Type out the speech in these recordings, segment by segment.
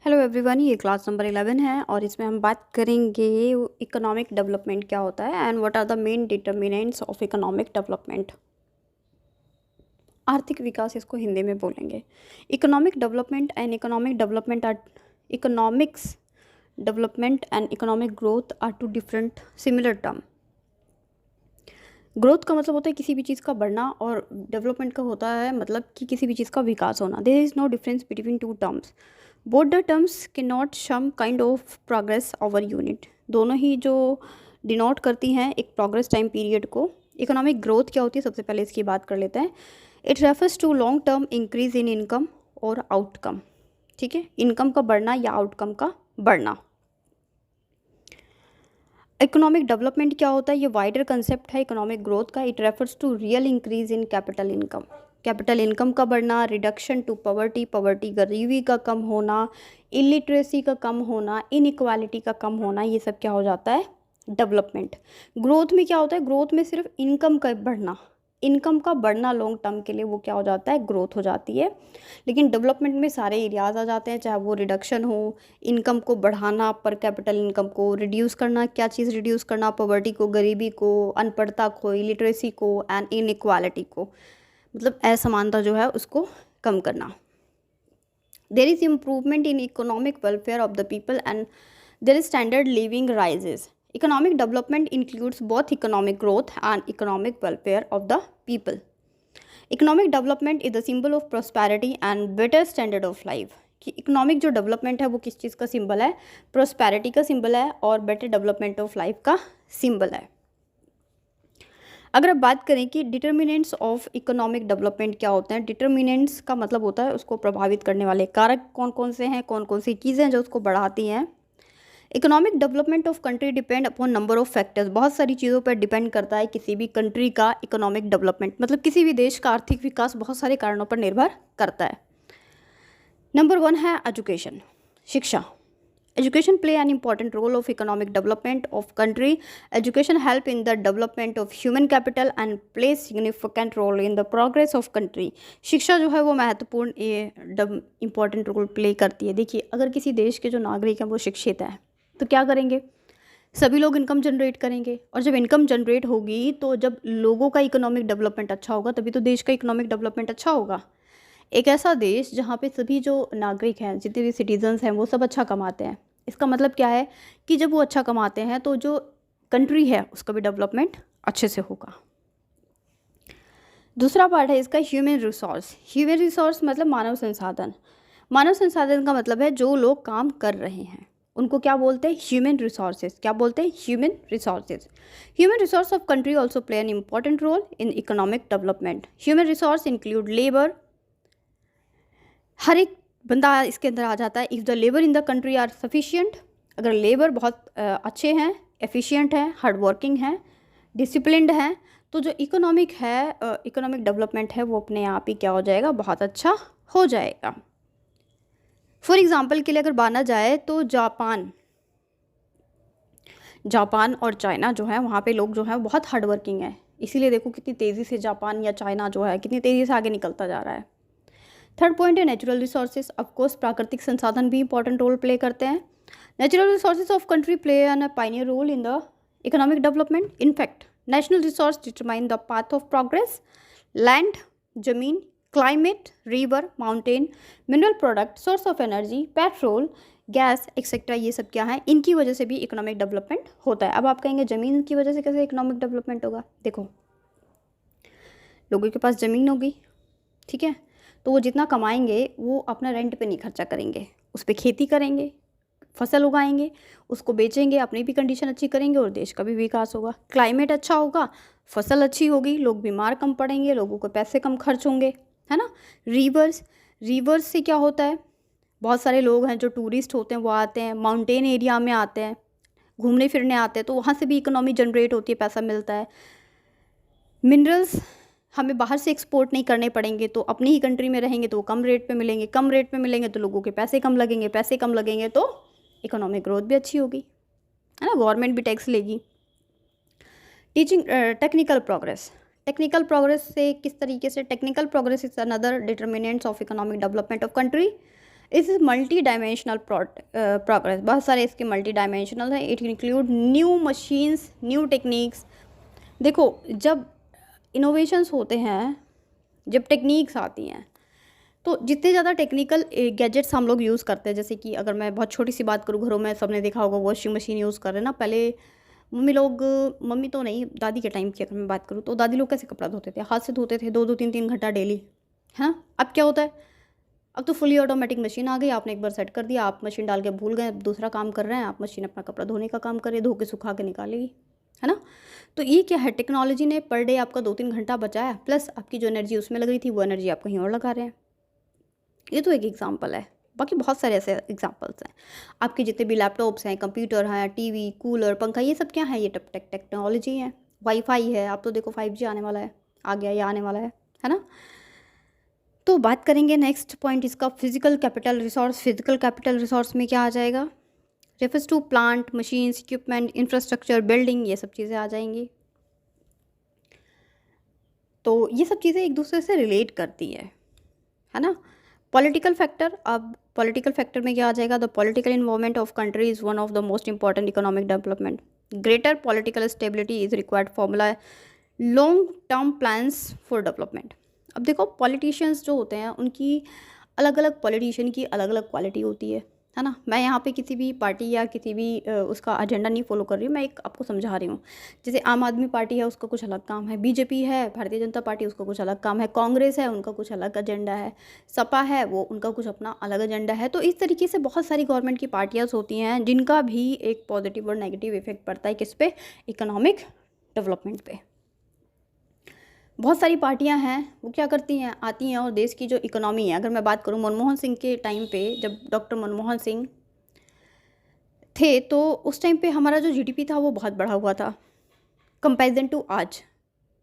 Hello everyone, ये class number 11 है और इसमें हम बात करेंगे इकोनॉमिक डेवलपमेंट क्या होता है and what are the main determinants of economic development. आर्थिक विकास इसको हिंदी में बोलेंगे। Economic development and economics development and economic growth are two different similar term. Growth का मतलब होता है किसी भी चीज़ का बढ़ना और डेवलपमेंट का होता है मतलब कि किसी भी चीज़ का विकास होना। There is no difference between two terms. Both the terms can not some kind of progress over unit. दोनों ही जो डिनोट करती हैं एक प्रोग्रेस टाइम पीरियड को। इकोनॉमिक ग्रोथ क्या होती है, सबसे पहले इसकी बात कर लेते हैं। It refers to long term increase in income और आउटकम। ठीक है, इनकम का बढ़ना या आउटकम का बढ़ना। इकोनॉमिक डेवलपमेंट क्या होता है, ये वाइडर कंसेप्ट है इकोनॉमिक ग्रोथ का। It refers to real increase in capital income. Capital income का बढ़ना, रिडक्शन टू पॉवर्टी, पॉवर्टी गरीबी का कम होना, इलिटरेसी का कम होना, इनइक्वालिटी का कम होना, ये सब क्या हो जाता है, डेवलपमेंट। ग्रोथ में क्या होता है, ग्रोथ में सिर्फ इनकम का बढ़ना, इनकम का बढ़ना लॉन्ग टर्म के लिए वो क्या हो जाता है, ग्रोथ हो जाती है। लेकिन डेवलपमेंट में सारे एरियाज आ जाते हैं, चाहे वो रिडक्शन हो, इनकम को बढ़ाना, पर कैपिटल इनकम को रिड्यूस करना, क्या चीज़ रिड्यूस करना, पॉवर्टी को, गरीबी को, अनपढ़ता को, इलिटरेसी को एंड इनइक्वालिटी को, मतलब असमानता जो है उसको कम करना। There is improvement in economic welfare of the people and there is standard living rises. Economic development includes both economic growth and economic welfare of the people. Economic development is the symbol of prosperity and better standard of life. कि economic जो development है वो किस चीज़ का symbol है, prosperity का symbol है और बेटर डेवलपमेंट ऑफ लाइफ का सिंबल है। अगर आप बात करें कि डिटर्मिनेंट्स ऑफ इकोनॉमिक डेवलपमेंट क्या होते हैं, डिटर्मिनेंट्स का मतलब होता है उसको प्रभावित करने वाले कारक कौन कौन से हैं, कौन कौन सी चीज़ें हैं जो उसको बढ़ाती हैं। Economic development of country depend upon number of factors. बहुत सारी चीज़ों पर डिपेंड करता है किसी भी कंट्री का इकोनॉमिक डेवलपमेंट, मतलब किसी भी देश का आर्थिक विकास बहुत सारे कारणों पर निर्भर करता है। नंबर 1 है एजुकेशन, शिक्षा। Education play an important role of economic development of country. Education help in the development of human capital and play significant role in the progress of country. शिक्षा जो है वो महत्वपूर्ण इम्पॉर्टेंट रोल प्ले करती है। देखिए, अगर किसी देश के जो नागरिक हैं वो शिक्षित हैं तो क्या करेंगे, सभी लोग इनकम जनरेट करेंगे, और जब इनकम जनरेट होगी तो जब लोगों का इकोनॉमिक डेवलपमेंट अच्छा होगा तभी तो देश का इकोनॉमिक डेवलपमेंट अच्छा होगा। एक ऐसा देश जहाँ पे सभी जो नागरिक हैं, जितने भी सिटीजन्स हैं, वो सब अच्छा कमाते हैं, इसका मतलब क्या है कि जब वो अच्छा कमाते हैं तो जो कंट्री है उसका भी डेवलपमेंट अच्छे से होगा। दूसरा पार्ट है इसका ह्यूमन रिसोर्स। ह्यूमन रिसोर्स मतलब मानव संसाधन। मानव संसाधन का मतलब है जो लोग काम कर रहे हैं उनको क्या बोलते हैं, ह्यूमन रिसोर्सेज। क्या बोलते हैं, human resources. Human resource of country also play an important role in economic development. Human resource include labour, हर एक बंदा इसके अंदर आ जाता है। If the labour in the country are sufficient, अगर लेबर बहुत अच्छे हैं, एफिशिएंट हैं, हार्ड वर्किंग हैं, डिसिप्लिन्ड हैं, तो जो इकोनॉमिक है, इकोनॉमिक डेवलपमेंट है वो अपने आप ही क्या हो जाएगा, बहुत अच्छा हो जाएगा। फॉर एग्जांपल के लिए अगर माना जाए तो जापान और चाइना जो है वहाँ पे लोग जो हैं बहुत हार्ड वर्किंग है, इसीलिए देखो कितनी तेज़ी से जापान या चाइना जो है कितनी तेज़ी से आगे निकलता जा रहा है। थर्ड पॉइंट है नेचुरल रिसोर्सेज। ऑफकोर्स प्राकृतिक संसाधन भी इंपॉर्टेंट रोल प्ले करते हैं। Natural resources of country play an pioneer role in the economic development. In fact national resource determine the path of progress. Land, जमीन, climate, river, mountain, mineral product, source of energy, petrol, gas etcetera, ये सब क्या है, इनकी वजह से भी economic development होता है। अब आप कहेंगे ज़मीन की वजह से कैसे इकोनॉमिक डेवलपमेंट होगा। देखो, लोगों के पास ज़मीन होगी, ठीक है, तो वो जितना कमाएंगे वो अपना रेंट पे नहीं खर्चा करेंगे, उस पर खेती करेंगे, फसल उगाएंगे, उसको बेचेंगे, अपनी भी कंडीशन अच्छी करेंगे और देश का भी विकास होगा। क्लाइमेट अच्छा होगा, फसल अच्छी होगी, लोग बीमार कम पड़ेंगे, लोगों को पैसे कम खर्च होंगे, है ना। रिवर्स से क्या होता है, बहुत सारे लोग हैं जो टूरिस्ट होते हैं वो आते हैं, माउंटेन एरिया में आते हैं, घूमने फिरने आते हैं, तो वहाँ से भी इकोनॉमी जनरेट होती है, पैसा मिलता है। मिनरल्स हमें बाहर से एक्सपोर्ट नहीं करने पड़ेंगे, तो अपनी ही कंट्री में रहेंगे तो वो कम रेट पे मिलेंगे, कम रेट पे मिलेंगे तो लोगों के पैसे कम लगेंगे, पैसे कम लगेंगे तो इकोनॉमिक ग्रोथ भी अच्छी होगी, है ना, गवर्नमेंट भी टैक्स लेगी। Teaching technical progress. Technical progress से किस तरीके से, technical progress is another determinants of economic development of country. इस मल्टी डायमेंशनल प्रोग्रेस, बहुत सारे इसके मल्टी डायमेंशनल है। It include new machines, new techniques. देखो जब इनोवेशंस होते हैं, जब टेक्निक्स आती हैं, तो जितने ज़्यादा टेक्निकल गैजेट्स हम लोग यूज़ करते हैं, जैसे कि अगर मैं बहुत छोटी सी बात करूँ, घरों में सबने देखा होगा वॉशिंग मशीन यूज़ कर रहे हैं ना। पहले मम्मी लोग, मम्मी तो नहीं, दादी के टाइम की अगर मैं बात करूँ तो दादी लोग कैसे कपड़ा धोते थे, हाथ से धोते थे, 2-2 3-3 घंटा डेली, है ना। अब क्या होता है, अब तो फुली ऑटोमेटिक मशीन आ गई, आपने एक बार सेट कर दिया, आप मशीन डाल के भूल गए, अब दूसरा काम कर रहे हैं, आप मशीन अपना कपड़ा धोने का काम करिए, धो के सुखा के निकालेगी, है ना। तो ये क्या है, टेक्नोलॉजी ने पर डे आपका 2-3 घंटा बचाया, प्लस आपकी जो एनर्जी उसमें लग रही थी वो एनर्जी आप कहीं और लगा रहे हैं। ये तो एक एग्जांपल है, बाकी बहुत सारे ऐसे एग्जांपल्स हैं। आपके जितने भी लैपटॉप्स हैं, कंप्यूटर हैं, टीवी, कूलर, पंखा, ये सब क्या है, ये टेक्नोलॉजी है। वाईफाई है, आप तो देखो 5G आने वाला है, आ गया या आने वाला है ना। तो बात करेंगे नेक्स्ट पॉइंट इसका, physical capital resource. Physical capital resource में क्या आ जाएगा, refers to plant, machines, equipment, infrastructure, building, ये सब चीज़ें आ जाएंगी। तो ये सब चीज़ें एक दूसरे से रिलेट करती है ना। पॉलिटिकल फैक्टर, अब पॉलिटिकल फैक्टर में क्या आ जाएगा, the political involvement of country is one of the most important economic development. Greater political stability is required formula long term plans for development. अब देखो पॉलिटिशियंस जो होते हैं उनकी अलग अलग, पॉलिटिशियन की अलग अलग क्वालिटी होती है ना। मैं यहाँ पे किसी भी पार्टी या किसी भी उसका एजेंडा नहीं फॉलो कर रही हूँ, मैं एक आपको समझा रही हूँ। जैसे आम आदमी पार्टी है, उसका कुछ अलग काम है, बीजेपी है, भारतीय जनता पार्टी, उसका कुछ अलग काम है, कांग्रेस है, उनका कुछ अलग एजेंडा है, सपा है, वो उनका कुछ अपना अलग एजेंडा है। तो इस तरीके से बहुत सारी गवर्नमेंट की पार्टियाँ होती हैं जिनका भी एक पॉजिटिव और नेगेटिव इफेक्ट पड़ता है किस पे, इकोनॉमिक डेवलपमेंट पे। बहुत सारी पार्टियां हैं, वो क्या करती हैं, आती हैं और देश की जो इकोनॉमी है, अगर मैं बात करूं मनमोहन सिंह के टाइम पे, जब डॉक्टर मनमोहन सिंह थे, तो उस टाइम पे हमारा जो जीडीपी था वो बहुत बढ़ा हुआ था कंपैरिजन टू आज।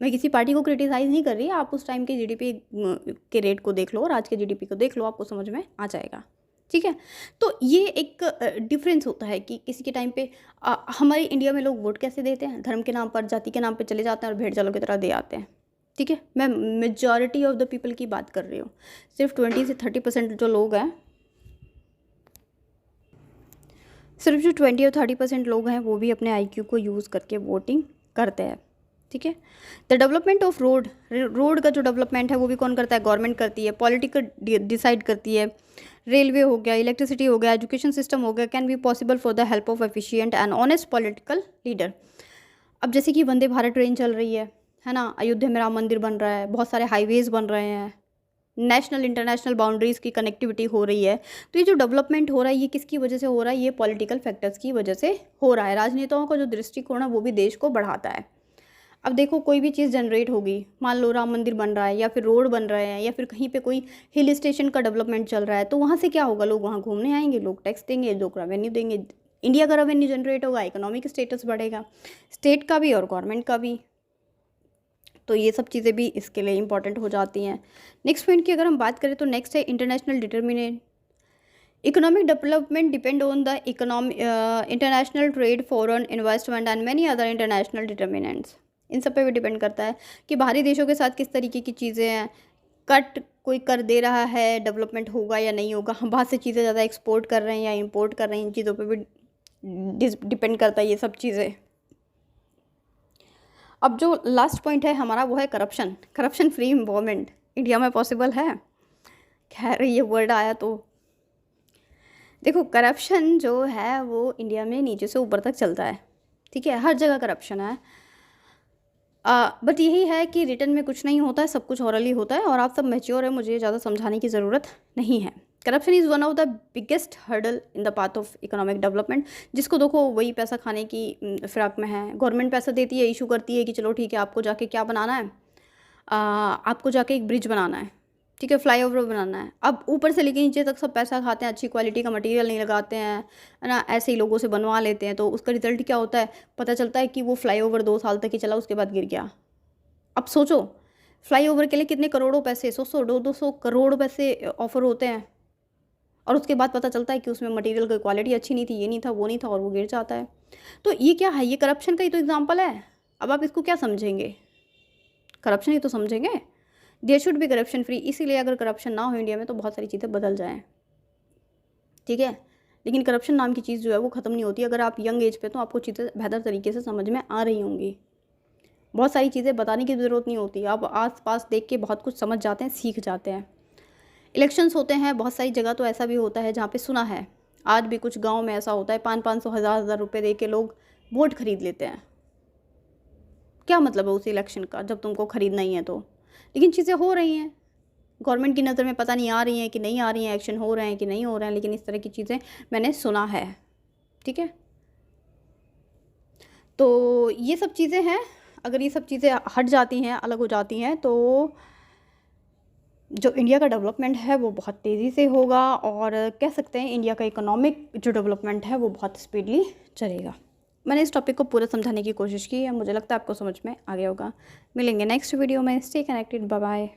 मैं किसी पार्टी को क्रिटिसाइज़ नहीं कर रही, आप उस टाइम के जीडीपी के रेट को देख लो और आज के जीडीपी को देख लो, आपको समझ में आ जाएगा, ठीक है। तो ये एक डिफरेंस होता है कि किसी के टाइम पे हमारे इंडिया में लोग वोट कैसे देते हैं, धर्म के नाम पर, जाति के नाम पर चले जाते हैं और भेड़ चालों की तरह दे आते हैं, ठीक है। मैं मेजॉरिटी ऑफ द पीपल की बात कर रही हूँ, सिर्फ 20 से 30% जो लोग हैं, सिर्फ जो 20 और 30% लोग हैं वो भी अपने IQ को यूज़ करके वोटिंग करते हैं, ठीक है। The development of road, road का जो डेवलपमेंट है वो भी कौन करता है, गवर्नमेंट करती है, पॉलिटिकल डिसाइड करती है। रेलवे हो गया, इलेक्ट्रिसिटी हो गया, एजुकेशन सिस्टम हो गया, can be possible for the help of efficient and honest political leader. अब जैसे कि वंदे भारत ट्रेन चल रही है ना, अयोध्या में राम मंदिर बन रहा है, बहुत सारे हाईवेज़ बन रहे हैं, नेशनल इंटरनेशनल बाउंड्रीज़ की कनेक्टिविटी हो रही है। तो ये जो डेवलपमेंट हो रहा है ये किसकी वजह से हो रहा है, ये पॉलिटिकल फैक्टर्स की वजह से हो रहा है। राजनेताओं का जो दृष्टिकोण है वो भी देश को बढ़ाता है। अब देखो कोई भी चीज़ जनरेट होगी, मान लो राम मंदिर बन रहा है या फिर रोड बन रहे हैं या फिर कहीं पे कोई हिल स्टेशन का डेवलपमेंट चल रहा है, तो वहाँ से क्या होगा, लोग वहाँ घूमने आएंगे, लोग टैक्स देंगे, लोग रेवेन्यू देंगे, इंडिया का रेवेन्यू जनरेट होगा, इकोनॉमिक स्टेटस बढ़ेगा, स्टेट का भी और गवर्नमेंट का भी। तो ये सब चीज़ें भी इसके लिए इंपॉर्टेंट हो जाती हैं। नेक्स्ट पॉइंट की अगर हम बात करें तो नेक्स्ट है international determinant. Economic development depend on the international trade, foreign investment and many other international determinants. इन सब पे भी डिपेंड करता है कि बाहरी देशों के साथ किस तरीके की चीज़ें हैं, कट कोई कर दे रहा है, डेवलपमेंट होगा या नहीं होगा, हम बाहर से चीज़ें ज़्यादा एक्सपोर्ट कर रहे हैं या इंपोर्ट कर रहे हैं, इन चीज़ों पे भी डिपेंड करता है ये सब चीज़ें। अब जो लास्ट पॉइंट है हमारा वो है corruption. Corruption free environment India में पॉसिबल है, खैर ये वर्ड आया तो देखो करप्शन जो है वो इंडिया में नीचे से ऊपर तक चलता है, ठीक है, हर जगह करप्शन है। बट यही है कि रिटर्न में कुछ नहीं होता है, सब कुछ ओरली होता है और आप सब मैच्योर है, मुझे ज़्यादा समझाने की ज़रूरत नहीं है। Corruption is one of the biggest hurdle in the path of economic development. जिसको देखो वही पैसा खाने की फिराक में है। गवर्नमेंट पैसा देती है, इशू करती है कि चलो ठीक है आपको जाके क्या बनाना है, आपको जाके एक ब्रिज बनाना है, ठीक है, फ्लाईओवर बनाना है। अब ऊपर से लेके नीचे तक सब पैसा खाते हैं, अच्छी क्वालिटी का मटेरियल नहीं लगाते हैं, है ना, ऐसे ही लोगों से बनवा लेते हैं। तो उसका रिजल्ट क्या होता है, पता चलता है कि वो फ्लाईओवर 2 साल तक ही चला, उसके बाद गिर गया। अब सोचो फ्लाईओवर के लिए कितने करोड़ों पैसे, 100-200 करोड़ पैसे ऑफर होते हैं और उसके बाद पता चलता है कि उसमें मटेरियल की क्वालिटी अच्छी नहीं थी, ये नहीं था, वो नहीं था और वो गिर जाता है। तो ये क्या है, ये करप्शन का ही तो एग्जाम्पल है। अब आप इसको क्या समझेंगे, करप्शन ही तो समझेंगे। There should be corruption free. इसीलिए अगर करप्शन ना हो इंडिया में तो बहुत सारी चीज़ें बदल जाएँ। ठीक है। लेकिन करप्शन नाम की चीज़ जो है वो ख़त्म नहीं होती। अगर आप यंग एज पे तो आपको चीज़ें बेहतर तरीके से समझ में आ रही होंगी। बहुत सारी चीज़ें बताने की ज़रूरत नहीं होती, आप आस पास देख के बहुत कुछ समझ जाते हैं, सीख जाते हैं। इलेक्शंस होते हैं बहुत सारी जगह, तो ऐसा भी होता है जहाँ पे सुना है आज भी कुछ गांव में ऐसा होता है, 500-500 हज़ार रुपए दे के लोग वोट खरीद लेते हैं। क्या मतलब है उस इलेक्शन का जब तुमको खरीदना ही है तो। लेकिन चीज़ें हो रही हैं, गवर्नमेंट की नज़र में पता नहीं आ रही हैं कि नहीं आ रही हैं, एक्शन हो रहे हैं कि नहीं हो रहे हैं, लेकिन इस तरह की चीज़ें मैंने सुना है। ठीक है, तो ये सब चीज़ें हैं। अगर ये सब चीज़ें हट जाती हैं, अलग हो जाती हैं, तो जो इंडिया का डेवलपमेंट है वो बहुत तेज़ी से होगा, और कह सकते हैं इंडिया का इकोनॉमिक जो डेवलपमेंट है वो बहुत स्पीडली चलेगा। मैंने इस टॉपिक को पूरा समझाने की कोशिश की है, मुझे लगता है आपको समझ में आ गया होगा। मिलेंगे नेक्स्ट वीडियो में। Stay connected, bye bye.